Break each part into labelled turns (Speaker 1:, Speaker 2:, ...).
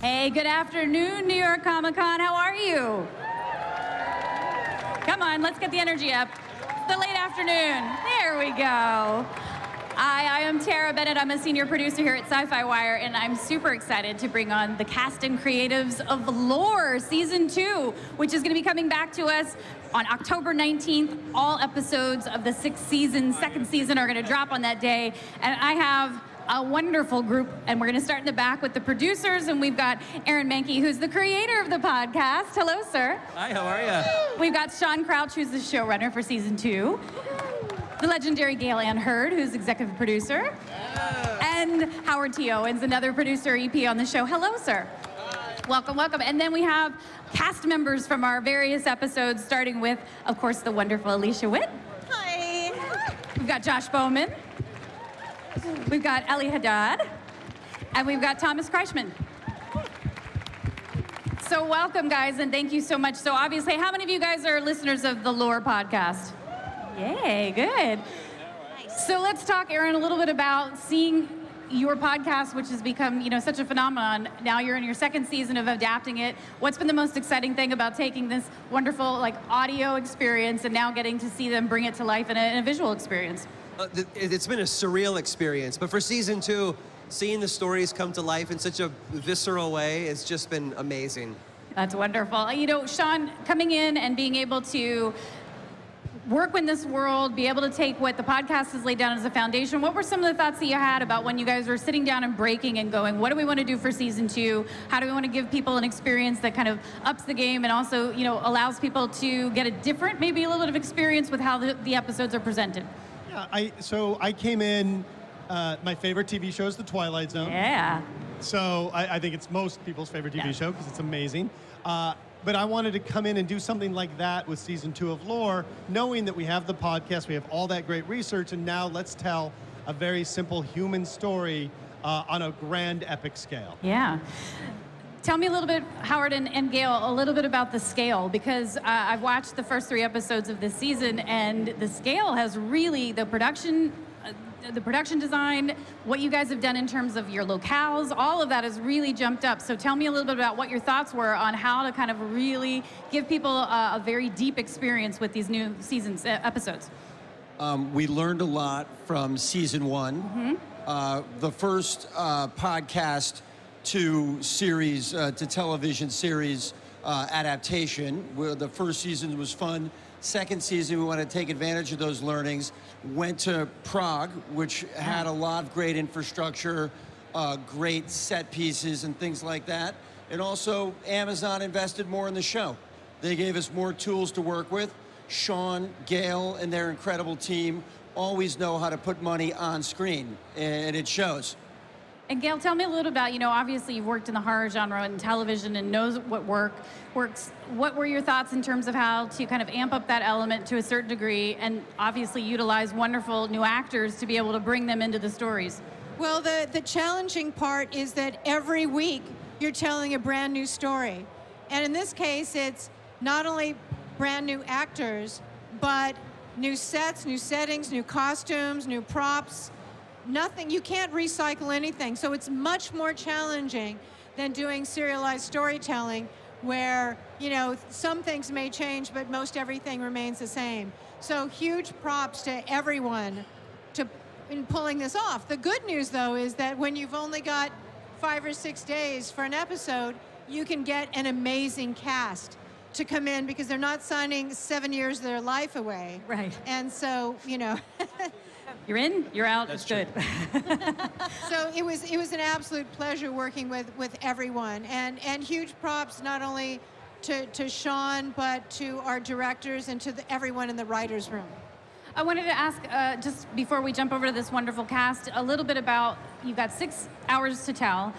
Speaker 1: Hey, good afternoon, New York Comic Con. How are you? Come on, let's get the energy up. It's the late afternoon. There we go. I am Tara Bennett. I'm a senior producer here at SYFY WIRE, and I'm super excited to bring on the cast and creatives of Lore Season 2, which is going to be coming back to us on October 19th. All episodes of the second season are going to drop on that day, and I have a wonderful group, and we're going to start in the back with the producers, and we've got Aaron Mahnke, who's the creator of the podcast. Hello, sir.
Speaker 2: Hi, how are you?
Speaker 1: We've got Sean Crouch, who's the showrunner for Season 2. The legendary Gail Ann Hurd, who's executive producer. And Howard T. Owens, another producer, EP on the show. Hello, sir. Welcome, welcome. And then we have cast members from our various episodes, starting with, of course, the wonderful Alicia Witt.
Speaker 3: Hi.
Speaker 1: We've got Josh Bowman. We've got Ellie Haddad. And we've got Thomas Kreischman. So welcome, guys, and thank you so much. So obviously, how many of you guys are listeners of the Lore podcast? Yay, good. Nice. So let's talk, Aaron, a little bit about seeing your podcast, which has become, such a phenomenon. Now you're in your second season of adapting it. What's been the most exciting thing about taking this wonderful, audio experience and now getting to see them bring it to life in a visual experience?
Speaker 2: It's been a surreal experience, but for Season 2, seeing the stories come to life in such a visceral way, it's just been amazing.
Speaker 1: That's wonderful. Sean, coming in and being able to work in this world, be able to take what the podcast has laid down as a foundation, what were some of the thoughts that you had about when you guys were sitting down and breaking and going, what do we want to do for Season 2? How do we want to give people an experience that kind of ups the game and also, allows people to get a different, maybe a little bit of experience with how the episodes are presented?
Speaker 4: Yeah, so I came in, my favorite TV show is The Twilight Zone.
Speaker 1: Yeah.
Speaker 4: So I think it's most people's favorite TV show because it's amazing. But I wanted to come in and do something like that with Season 2 of Lore, knowing that we have the podcast, we have all that great research, and now let's tell a very simple human story on a grand epic scale.
Speaker 1: Yeah. Tell me a little bit, Howard and Gail, a little bit about the scale, because I've watched the first 3 episodes of this season, and the scale has really, the production design, what you guys have done in terms of your locales, all of that has really jumped up. So tell me a little bit about what your thoughts were on how to kind of really give people a very deep experience with these new seasons, episodes.
Speaker 5: We learned a lot from Season 1. Mm-hmm. The first podcast to series, to television series adaptation, where the first season was fun. Second season, we want to take advantage of those learnings. Went to Prague, which had a lot of great infrastructure, great set pieces and things like that. And also, Amazon invested more in the show. They gave us more tools to work with. Sean, Gail, and their incredible team always know how to put money on screen, and it shows.
Speaker 1: And Gail, tell me a little about, obviously you've worked in the horror genre and television and knows what works. What were your thoughts in terms of how to kind of amp up that element to a certain degree and obviously utilize wonderful new actors to be able to bring them into the stories?
Speaker 3: Well, the challenging part is that every week you're telling a brand new story. And in this case, it's not only brand new actors, but new sets, new settings, new costumes, new props. Nothing, you can't recycle anything. So it's much more challenging than doing serialized storytelling where, some things may change, but most everything remains the same. So huge props to everyone in pulling this off. The good news, though, is that when you've only got 5 or 6 days for an episode, you can get an amazing cast to come in because they're not signing 7 years of their life away.
Speaker 1: Right.
Speaker 3: And so,
Speaker 1: You're in, you're out,
Speaker 2: That's
Speaker 1: it's good.
Speaker 3: So it was an absolute pleasure working with everyone, and huge props not only to Sean but to our directors and to everyone in the writers' room.
Speaker 1: I wanted to ask, just before we jump over to this wonderful cast, a little bit about, you've got 6 hours to tell.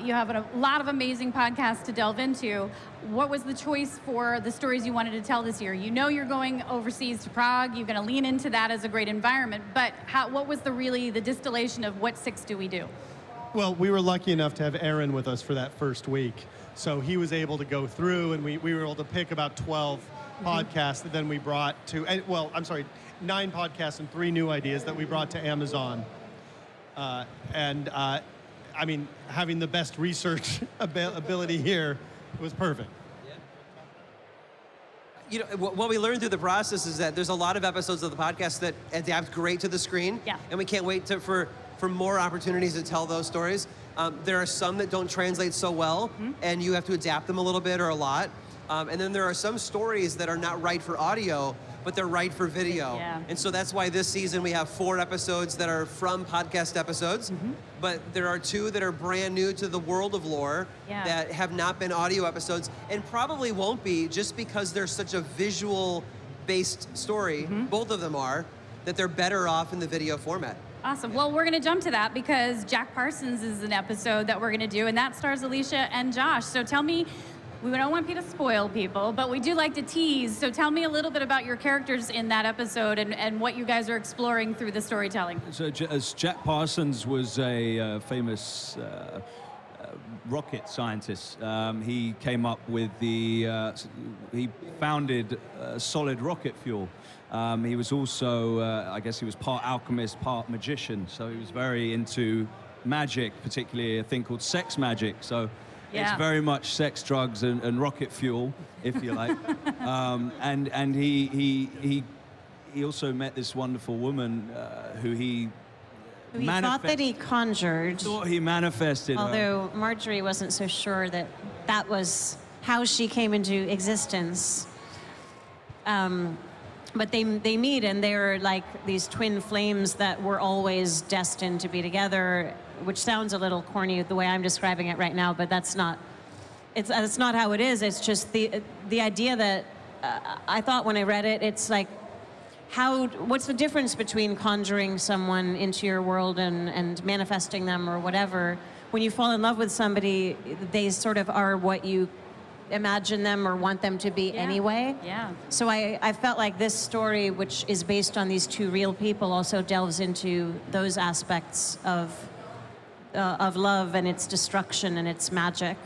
Speaker 1: You have a lot of amazing podcasts to delve into. What was the choice for the stories you wanted to tell this year? You're going overseas to Prague. You're going to lean into that as a great environment. But what was the distillation of what 6 do we do?
Speaker 4: Well, we were lucky enough to have Aaron with us for that first week. So he was able to go through, and we were able to pick about 12 podcasts that then we brought to, 9 podcasts and 3 new ideas that we brought to Amazon. I mean, having the best research ability here was perfect.
Speaker 2: You know, what we learned through the process is that there's a lot of episodes of the podcast that adapt great to the screen.
Speaker 1: Yeah.
Speaker 2: And we can't wait for more opportunities to tell those stories. There are some that don't translate so well, and you have to adapt them a little bit or a lot. And then there are some stories that are not right for audio, but they're right for video.
Speaker 1: Yeah.
Speaker 2: And so that's why this season we have 4 episodes that are from podcast episodes, but there are 2 that are brand new to the world of lore that have not been audio episodes, and probably won't be, just because they're such a visual-based story, both of them are, that they're better off in the video format.
Speaker 1: Awesome. Well, we're going to jump to that because Jack Parsons is an episode that we're going to do, and that stars Alicia and Josh. So tell me, we don't want you to spoil people, but we do like to tease. So tell me a little bit about your characters in that episode and what you guys are exploring through the storytelling.
Speaker 6: So as Jack Parsons was a famous rocket scientist. He came up with he founded solid rocket fuel. He was also, I guess he was part alchemist, part magician. So he was very into magic, particularly a thing called sex magic. So it's very much sex, drugs, and rocket fuel, if you like. And he also met this wonderful woman who he
Speaker 7: thought that he conjured.
Speaker 6: Thought he manifested.
Speaker 7: Although Marjorie wasn't so sure that that was how she came into existence. But they meet, and they're like these twin flames that were always destined to be together, which sounds a little corny the way I'm describing it right now, but that's not how it is. It's just the idea that I thought when I read it, it's like, what's the difference between conjuring someone into your world and manifesting them or whatever? When you fall in love with somebody, they sort of are what you imagine them or want them to be anyway.
Speaker 1: Yeah.
Speaker 7: So I felt like this story, which is based on these 2 real people, also delves into those aspects of love and its destruction and its magic.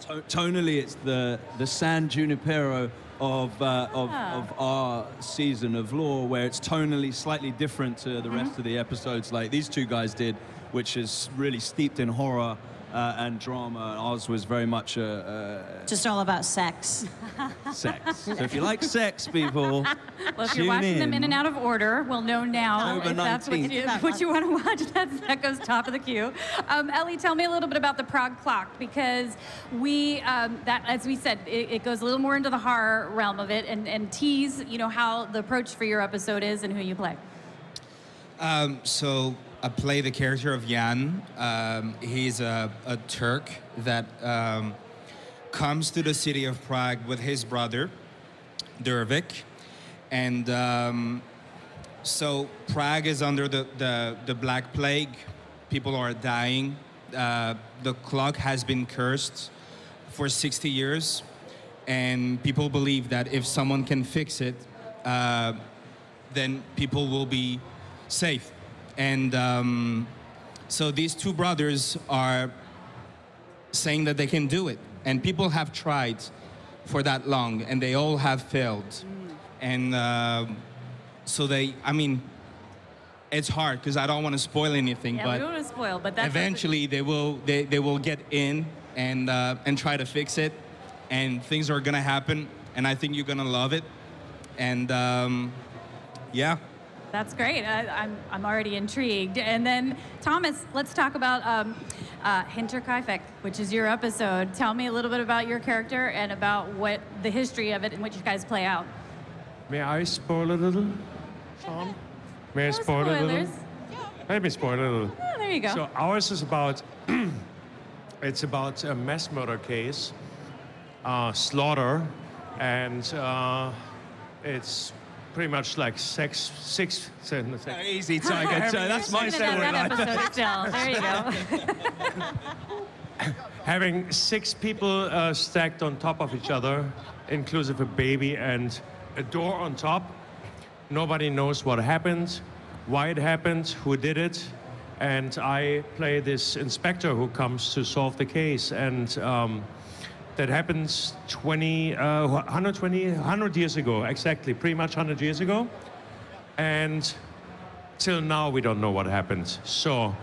Speaker 6: Tonally, it's the San Junipero of our season of lore, where it's tonally slightly different to the rest of the episodes like these 2 guys did, which is really steeped in horror and drama. Ours was very much
Speaker 7: just all about sex.
Speaker 6: Sex. So if you like sex, people,
Speaker 1: well, if you're watching them in and out of order, we'll know now
Speaker 6: October
Speaker 1: if that's what you want to watch. That goes top of the queue. Ellie, tell me a little bit about the Prague Clock, because that, as we said, it goes a little more into the horror realm of it, and tease, how the approach for your episode is and who you play.
Speaker 8: So I play the character of Jan. He's a Turk that comes to the city of Prague with his brother, Dervik. And so Prague is under the Black Plague. People are dying. The clock has been cursed for 60 years. And people believe that if someone can fix it, then people will be safe. And so these 2 brothers are saying that they can do it. And people have tried for that long, and they all have failed. And so it's hard because I don't want to spoil anything.
Speaker 1: Yeah,
Speaker 8: but
Speaker 1: we don't want to spoil, but that's
Speaker 8: eventually they will get in and try to fix it, and things are gonna happen. And I think you're gonna love it. And yeah.
Speaker 1: That's great. I'm already intrigued. And then, Thomas, let's talk about Hinterkaifeck, which is your episode. Tell me a little bit about your character and about what the history of it and what you guys play out.
Speaker 9: May I spoil a little, Sean? May I spoil a little? Let me spoil a little.
Speaker 1: Oh, there you go.
Speaker 9: So ours is about, it's about a mass murder case, slaughter, and it's pretty much like sex.
Speaker 6: Easy target. That's my
Speaker 1: episode still. There you go.
Speaker 9: Having 6 people stacked on top of each other, inclusive a baby and a door on top. Nobody knows what happened, why it happened, who did it. And I play this inspector who comes to solve the case. And that happens 100 years ago, exactly, pretty much 100 years ago. And till now, we don't know what happened. So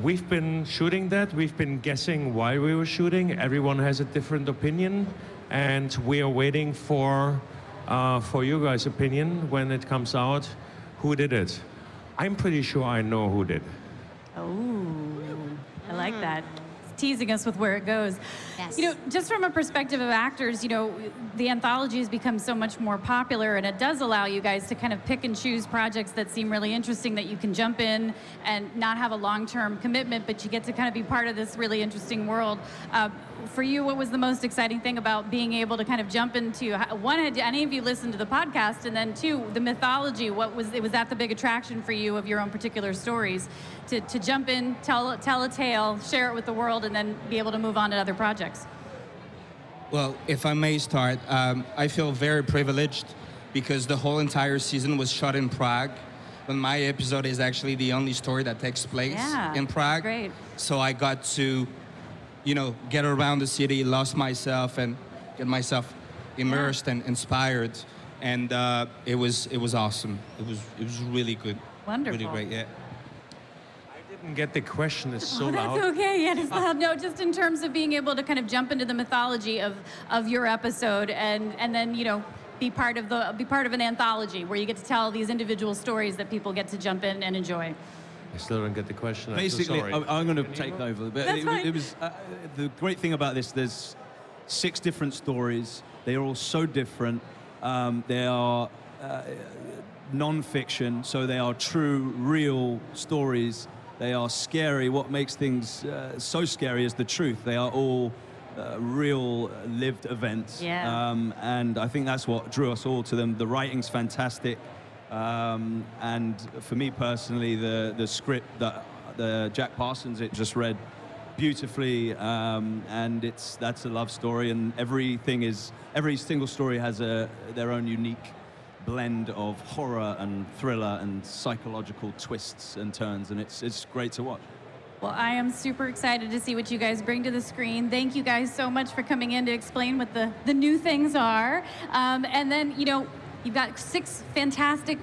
Speaker 9: We've been shooting that. We've been guessing why we were shooting. Everyone has a different opinion, and we are waiting for you guys' opinion when it comes out. Who did it? I'm pretty sure I know who did.
Speaker 1: Oh, I like that. It's teasing us with where it goes.
Speaker 10: Yes.
Speaker 1: You know, just from a perspective of actors, you know, the anthology has become so much more popular, and it does allow you guys to kind of pick and choose projects that seem really interesting, that you can jump in and not have a long-term commitment, but you get to kind of be part of this really interesting world. For you, what was the most exciting thing about being able to kind of jump into, one, had any of you listened to the podcast, and then two, the mythology? Was that the big attraction for you of your own particular stories? To jump in, tell a tale, share it with the world, and then be able to move on to other projects?
Speaker 8: Well, if I may start, I feel very privileged because the whole entire season was shot in Prague, but my episode is actually the only story that takes place in Prague.
Speaker 1: Great.
Speaker 8: So I got to, you know, get around the city, lost myself, and get myself immersed and inspired. And it was awesome. It was really good.
Speaker 1: Wonderful.
Speaker 8: Really great, yeah.
Speaker 9: I didn't get the question. It's so
Speaker 1: That's
Speaker 9: loud.
Speaker 1: okay. Yeah, it's loud. No, just in terms of being able to kind of jump into the mythology of your episode, and then, you know, be part of an anthology where you get to tell these individual stories that people get to jump in and enjoy.
Speaker 9: I still don't get the question.
Speaker 6: Basically,
Speaker 9: I'm so sorry.
Speaker 6: I'm going to take over. But
Speaker 1: That's fine.
Speaker 6: it was the great thing about this. There's 6 different stories. They are all so different. They are non-fiction, so they are true, real stories. They are scary. What makes things so scary is the truth. They are all real lived events.
Speaker 1: Yeah.
Speaker 6: And I think that's what drew us all to them. The writing's fantastic. And for me personally, the script that Jack Parsons just read beautifully, and that's a love story, and every single story has their own unique blend of horror and thriller and psychological twists and turns, and it's great to watch.
Speaker 1: Well, I am super excited to see what you guys bring to the screen. Thank you guys so much for coming in to explain what the new things are. And then, you know, you've got 6 fantastic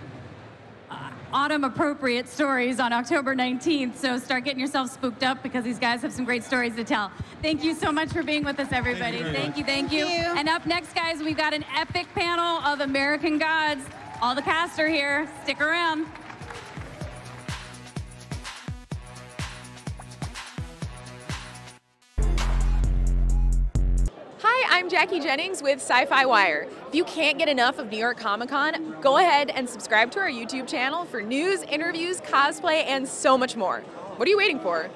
Speaker 1: autumn-appropriate stories on October 19th, so start getting yourself spooked up because these guys have some great stories to tell. Thank you so much for being with us, everybody. Thank you. And up next, guys, we've got an epic panel of American Gods. All the cast are here. Stick around.
Speaker 11: Hi, I'm Jackie Jennings with SYFY WIRE. If you can't get enough of New York Comic Con, go ahead and subscribe to our YouTube channel for news, interviews, cosplay, and so much more. What are you waiting for?